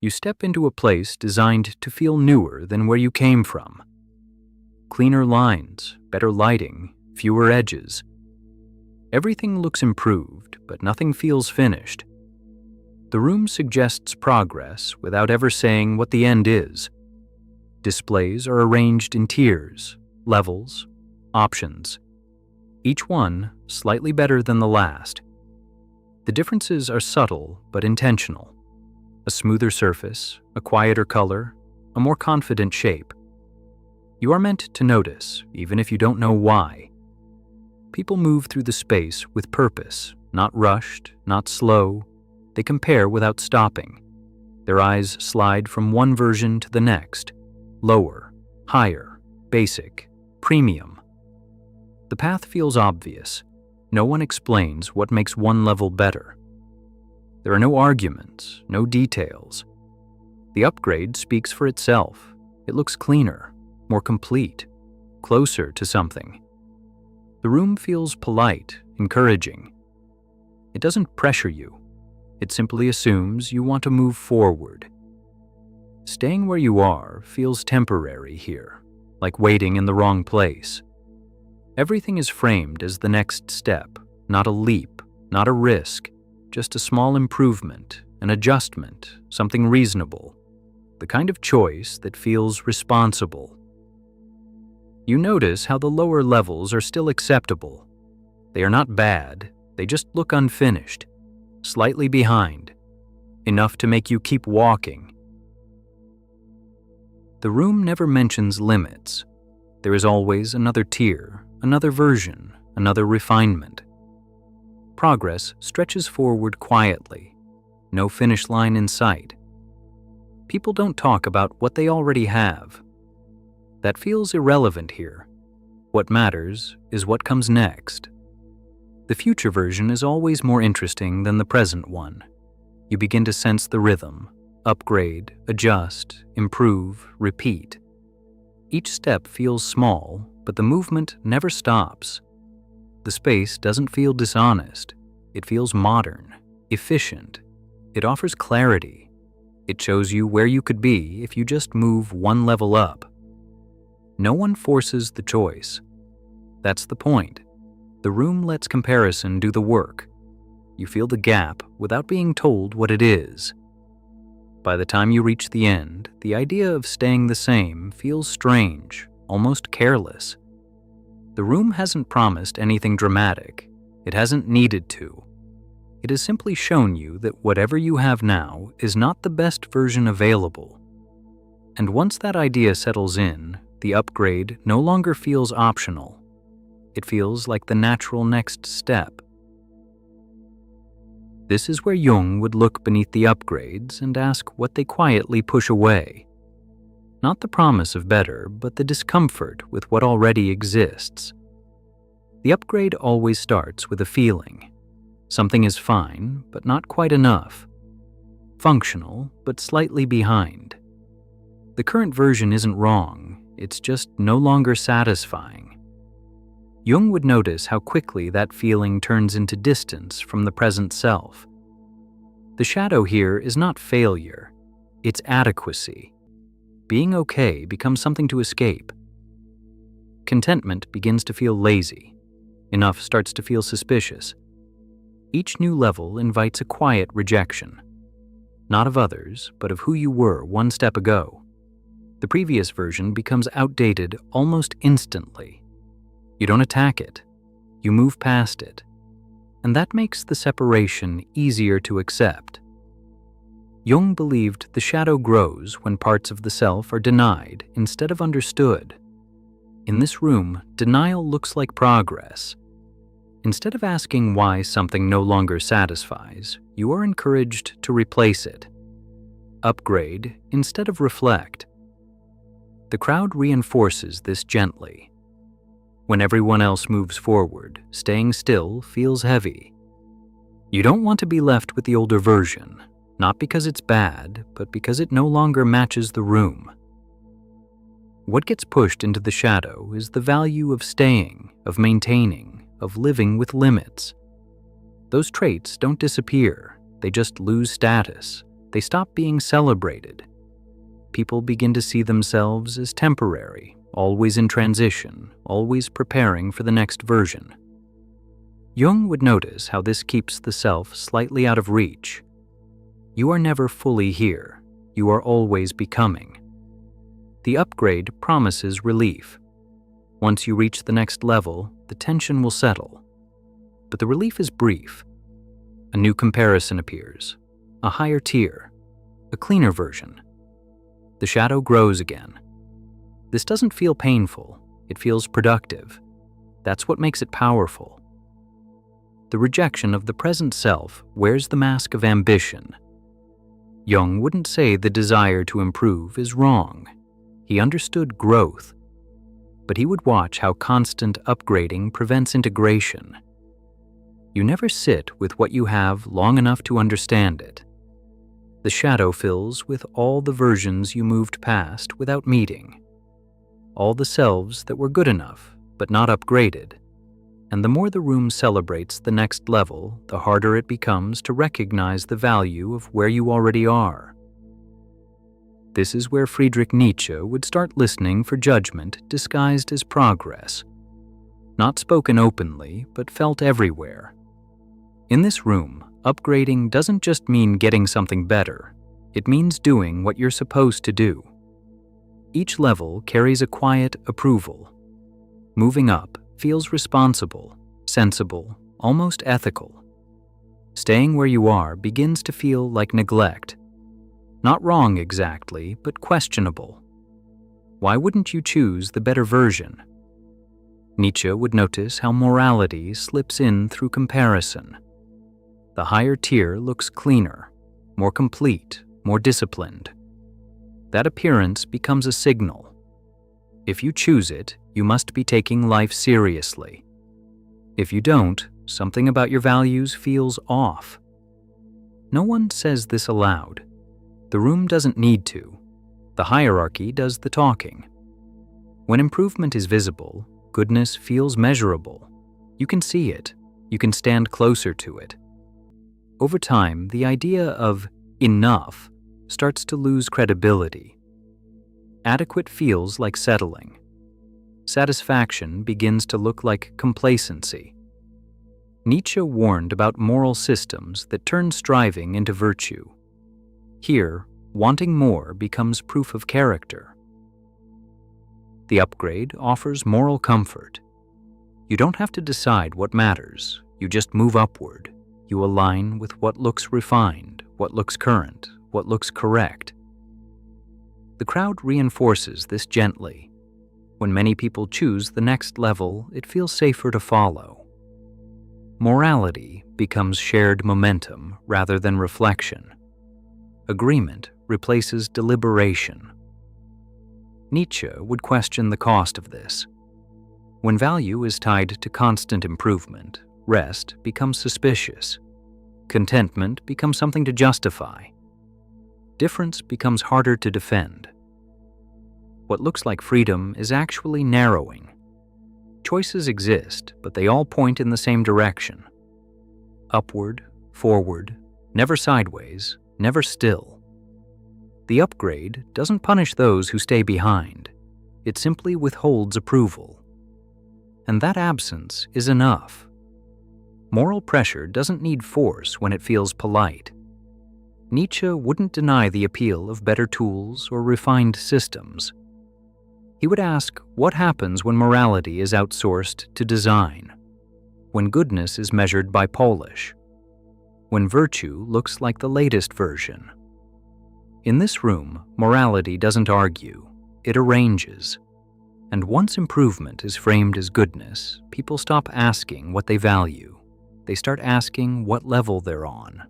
You step into a place designed to feel newer than where you came from. Cleaner lines, better lighting, fewer edges. Everything looks improved, but nothing feels finished. The room suggests progress without ever saying what the end is. Displays are arranged in tiers, levels, options. Each one slightly better than the last. The differences are subtle but intentional. A smoother surface, a quieter color, a more confident shape. You are meant to notice, even if you don't know why. People move through the space with purpose, not rushed, not slow. They compare without stopping. Their eyes slide from one version to the next, lower, higher, basic, premium. The path feels obvious. No one explains what makes one level better. There are no arguments, no details. The upgrade speaks for itself. It looks cleaner, more complete, closer to something. The room feels polite, encouraging. It doesn't pressure you. It simply assumes you want to move forward. Staying where you are feels temporary here, like waiting in the wrong place. Everything is framed as the next step, not a leap, not a risk, just a small improvement, an adjustment, something reasonable, the kind of choice that feels responsible. You notice how the lower levels are still acceptable. They are not bad, they just look unfinished, slightly behind, enough to make you keep walking. The room never mentions limits. There is always another tier, another version, another refinement. Progress stretches forward quietly, no finish line in sight. People don't talk about what they already have. That feels irrelevant here. What matters is what comes next. The future version is always more interesting than the present one. You begin to sense the rhythm, upgrade, adjust, improve, repeat. Each step feels small, but the movement never stops. The space doesn't feel dishonest. It feels modern, efficient. It offers clarity. It shows you where you could be if you just move one level up. No one forces the choice. That's the point. The room lets comparison do the work. You feel the gap without being told what it is. By the time you reach the end, the idea of staying the same feels strange, almost careless. The room hasn't promised anything dramatic. It hasn't needed to. It has simply shown you that whatever you have now is not the best version available. And once that idea settles in, the upgrade no longer feels optional. It feels like the natural next step. This is where Jung would look beneath the upgrades and ask what they quietly push away. Not the promise of better, but the discomfort with what already exists. The upgrade always starts with a feeling. Something is fine, but not quite enough. Functional, but slightly behind. The current version isn't wrong, it's just no longer satisfying. Jung would notice how quickly that feeling turns into distance from the present self. The shadow here is not failure, it's adequacy. Being okay becomes something to escape. Contentment begins to feel lazy. Enough starts to feel suspicious. Each new level invites a quiet rejection. Not of others, but of who you were one step ago. The previous version becomes outdated almost instantly. You don't attack it. You move past it. And that makes the separation easier to accept. Jung believed the shadow grows when parts of the self are denied instead of understood. In this room, denial looks like progress. Instead of asking why something no longer satisfies, you are encouraged to replace it. Upgrade instead of reflect. The crowd reinforces this gently. When everyone else moves forward, staying still feels heavy. You don't want to be left with the older version, not because it's bad, but because it no longer matches the room. What gets pushed into the shadow is the value of staying, of maintaining, of living with limits. Those traits don't disappear, they just lose status. They stop being celebrated. People begin to see themselves as temporary, always in transition, always preparing for the next version. Jung would notice how this keeps the self slightly out of reach. You are never fully here. You are always becoming. The upgrade promises relief. Once you reach the next level, the tension will settle. But the relief is brief. A new comparison appears, a higher tier, a cleaner version. The shadow grows again. This doesn't feel painful, it feels productive. That's what makes it powerful. The rejection of the present self wears the mask of ambition. Jung wouldn't say the desire to improve is wrong. He understood growth. But he would watch how constant upgrading prevents integration. You never sit with what you have long enough to understand it. The shadow fills with all the versions you moved past without meeting. All the selves that were good enough, but not upgraded. And the more the room celebrates the next level, the harder it becomes to recognize the value of where you already are. This is where Friedrich Nietzsche would start listening for judgment disguised as progress. Not spoken openly, but felt everywhere. In this room, upgrading doesn't just mean getting something better. It means doing what you're supposed to do. Each level carries a quiet approval. Moving up feels responsible, sensible, almost ethical. Staying where you are begins to feel like neglect. Not wrong exactly, but questionable. Why wouldn't you choose the better version? Nietzsche would notice how morality slips in through comparison. The higher tier looks cleaner, more complete, more disciplined. That appearance becomes a signal. If you choose it, you must be taking life seriously. If you don't, something about your values feels off. No one says this aloud. The room doesn't need to. The hierarchy does the talking. When improvement is visible, goodness feels measurable. You can see it. You can stand closer to it. Over time, the idea of enough starts to lose credibility. Adequate feels like settling. Satisfaction begins to look like complacency. Nietzsche warned about moral systems that turn striving into virtue. Here, wanting more becomes proof of character. The upgrade offers moral comfort. You don't have to decide what matters. You just move upward. You align with what looks refined, what looks current, what looks correct. The crowd reinforces this gently. When many people choose the next level, it feels safer to follow. Morality becomes shared momentum rather than reflection. Agreement replaces deliberation. Nietzsche would question the cost of this. When value is tied to constant improvement, rest becomes suspicious. Contentment becomes something to justify. Difference becomes harder to defend. What looks like freedom is actually narrowing. Choices exist, but they all point in the same direction. Upward, forward, never sideways, never still. The upgrade doesn't punish those who stay behind. It simply withholds approval. And that absence is enough. Moral pressure doesn't need force when it feels polite. Nietzsche wouldn't deny the appeal of better tools or refined systems. He would ask what happens when morality is outsourced to design, when goodness is measured by polish, when virtue looks like the latest version. In this room, morality doesn't argue, it arranges. And once improvement is framed as goodness, people stop asking what they value. They start asking what level they're on.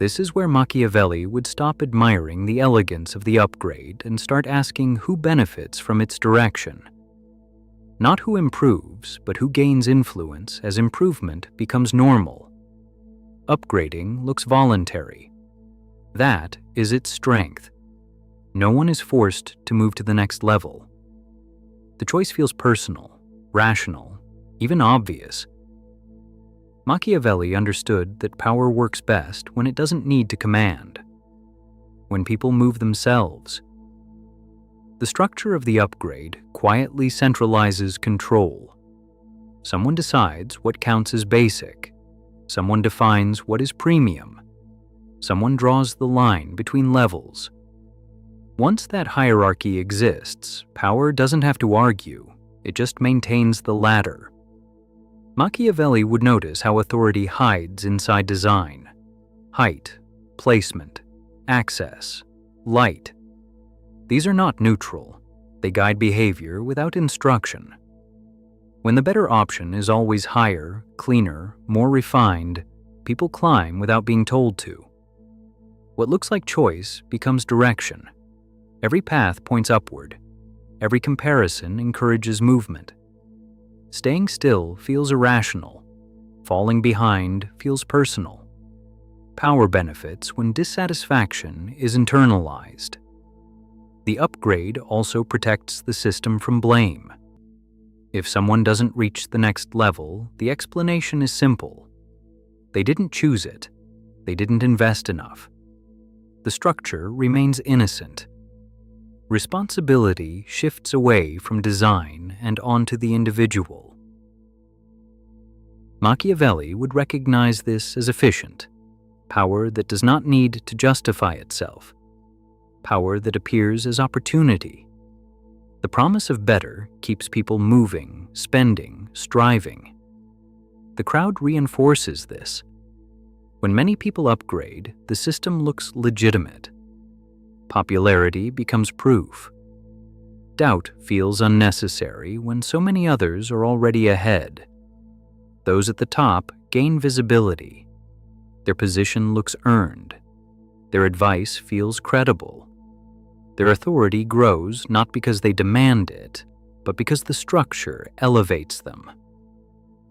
This is where Machiavelli would stop admiring the elegance of the upgrade and start asking who benefits from its direction. Not who improves, but who gains influence as improvement becomes normal. Upgrading looks voluntary. That is its strength. No one is forced to move to the next level. The choice feels personal, rational, even obvious. Machiavelli understood that power works best when it doesn't need to command, when people move themselves. The structure of the upgrade quietly centralizes control. Someone decides what counts as basic. Someone defines what is premium. Someone draws the line between levels. Once that hierarchy exists, power doesn't have to argue, it just maintains the ladder. Machiavelli would notice how authority hides inside design. Height, placement, access, light. These are not neutral. They guide behavior without instruction. When the better option is always higher, cleaner, more refined, people climb without being told to. What looks like choice becomes direction. Every path points upward. Every comparison encourages movement. Staying still feels irrational. Falling behind feels personal. Power benefits when dissatisfaction is internalized. The upgrade also protects the system from blame. If someone doesn't reach the next level, the explanation is simple. They didn't choose it. They didn't invest enough. The structure remains innocent. Responsibility shifts away from design and onto the individual. Machiavelli would recognize this as efficient, power that does not need to justify itself, power that appears as opportunity. The promise of better keeps people moving, spending, striving. The crowd reinforces this. When many people upgrade, the system looks legitimate. Popularity becomes proof. Doubt feels unnecessary when so many others are already ahead. Those at the top gain visibility. Their position looks earned. Their advice feels credible. Their authority grows not because they demand it, but because the structure elevates them.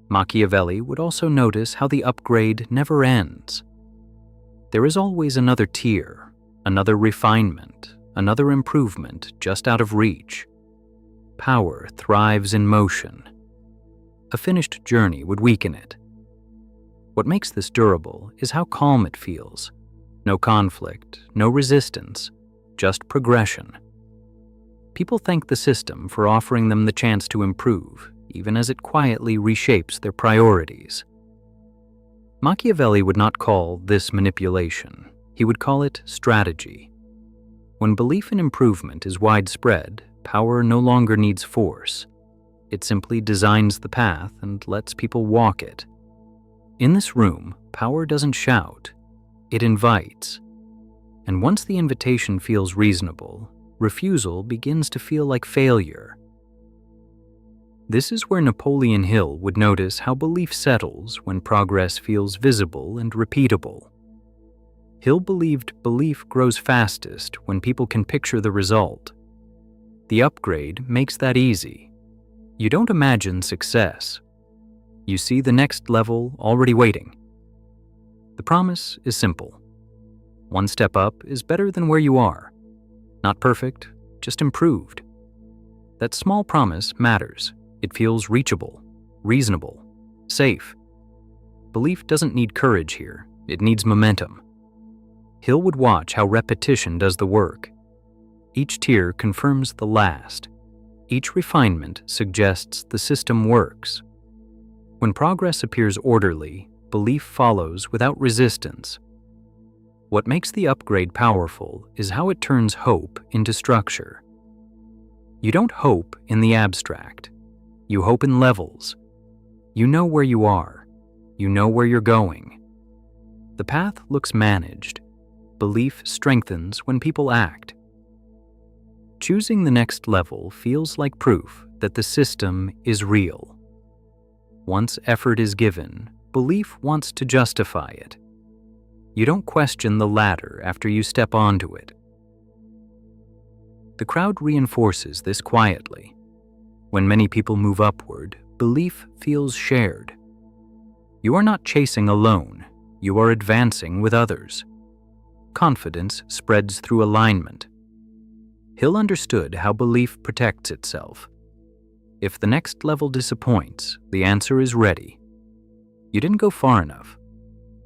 Machiavelli would also notice how the upgrade never ends. There is always another tier, another refinement, another improvement just out of reach. Power thrives in motion. A finished journey would weaken it. What makes this durable is how calm it feels. No conflict, no resistance, just progression. People thank the system for offering them the chance to improve, even as it quietly reshapes their priorities. Machiavelli would not call this manipulation. He would call it strategy. When belief in improvement is widespread, power no longer needs force. It simply designs the path and lets people walk it. In this room, power doesn't shout, it invites. And once the invitation feels reasonable, refusal begins to feel like failure. This is where Napoleon Hill would notice how belief settles when progress feels visible and repeatable. Hill believed belief grows fastest when people can picture the result. The upgrade makes that easy. You don't imagine success. You see the next level already waiting. The promise is simple. One step up is better than where you are. Not perfect, just improved. That small promise matters. It feels reachable, reasonable, safe. Belief doesn't need courage here. It needs momentum. Hill would watch how repetition does the work. Each tier confirms the last. Each refinement suggests the system works. When progress appears orderly, belief follows without resistance. What makes the upgrade powerful is how it turns hope into structure. You don't hope in the abstract. You hope in levels. You know where you are. You know where you're going. The path looks managed. Belief strengthens when people act. Choosing the next level feels like proof that the system is real. Once effort is given, belief wants to justify it. You don't question the ladder after you step onto it. The crowd reinforces this quietly. When many people move upward, belief feels shared. You are not chasing alone, you are advancing with others. Confidence spreads through alignment. Hill understood how belief protects itself. If the next level disappoints, the answer is ready. You didn't go far enough.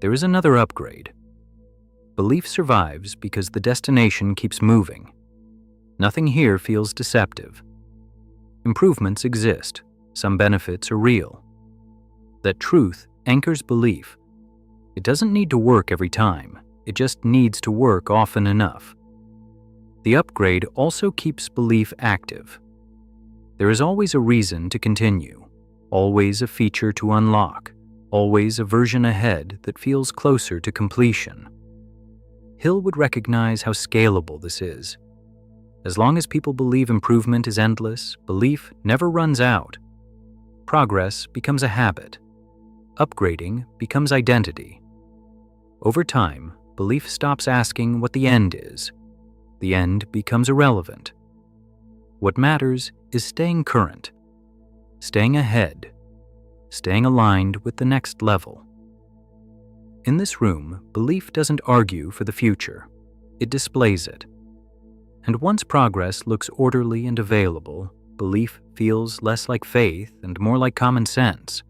There is another upgrade. Belief survives because the destination keeps moving. Nothing here feels deceptive. Improvements exist. Some benefits are real. That truth anchors belief. It doesn't need to work every time. It just needs to work often enough. The upgrade also keeps belief active. There is always a reason to continue, always a feature to unlock, always a version ahead that feels closer to completion. Hill would recognize how scalable this is. As long as people believe improvement is endless, belief never runs out. Progress becomes a habit. Upgrading becomes identity. Over time, belief stops asking what the end is. The end becomes irrelevant. What matters is staying current, staying ahead, staying aligned with the next level. In this room, belief doesn't argue for the future. It displays it. And once progress looks orderly and available, belief feels less like faith and more like common sense.